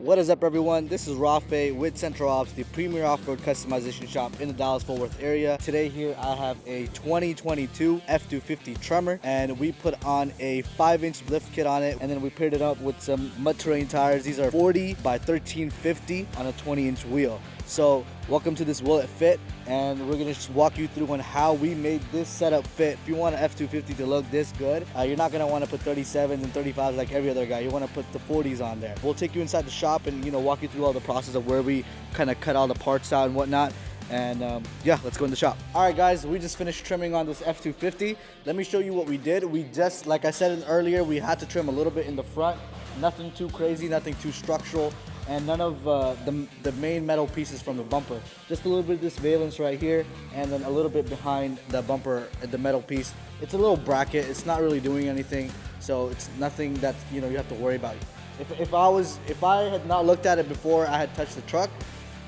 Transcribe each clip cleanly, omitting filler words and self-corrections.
What is up, everyone? This is Rafe with Central Alps, the premier off-road customization shop in the Dallas-Fort Worth area. Today here I have a 2022 F-250 Tremor, and we put on a 5-inch lift kit on it, and then we paired it up with some mud terrain tires. These are 40 by 1350 on a 20-inch wheel. So welcome to this Will It Fit, and we're gonna just walk you through on how we made this setup fit. If you want an F-250 to look this good, you're not gonna want to put 37s and 35s like every other guy. You want to put the 40s on there. We'll take you inside the shop and walk you through all the process of where we kind of cut all the parts out and whatnot. And yeah, let's go in the shop. All right, guys, we just finished trimming on this F-250. Let me show you what we did. We just, like I said earlier, we had to trim a little bit in the front. Nothing too crazy, nothing too structural, and none of the main metal pieces from the bumper. Just a little bit of this valence right here, and then a little bit behind the bumper, the metal piece. It's a little bracket. It's not really doing anything, so it's nothing that you have to worry about. If I had not looked at it before I had touched the truck,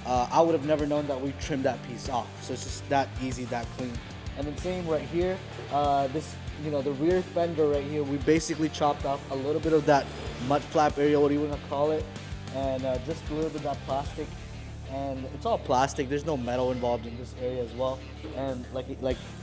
I would have never known that we trimmed that piece off. So it's just that easy, that clean. And then same right here, this, the rear fender right here, we basically chopped off a little bit of that mud flap area, what do you want to call it, and just a little bit of that plastic. And it's all plastic, there's no metal involved in this area as well. And like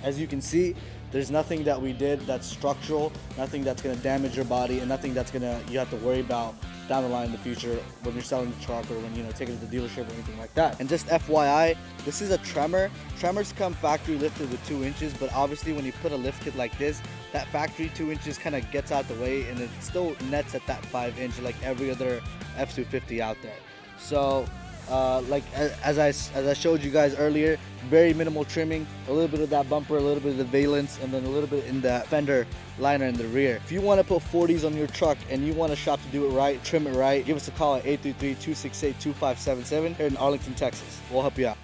as you can see, there's nothing that we did that's structural, nothing that's going to damage your body, and nothing that's you have to worry about down the line in the future when you're selling the truck or when taking it to the dealership or anything like that. And just FYI, this is a Tremor. Tremors come factory lifted with 2 inches, but obviously when you put a lift kit like this, that factory 2 inches kind of gets out the way, and it still nets at that 5-inch like every other F-250 out there. So as I showed you guys earlier, very minimal trimming, a little bit of that bumper, a little bit of the valence, and then a little bit in the fender liner in the rear. If you want to put 40s on your truck and you want a shop to do it right, trim it right, give us a call at 833-268-2577 here in Arlington, Texas. We'll help you out.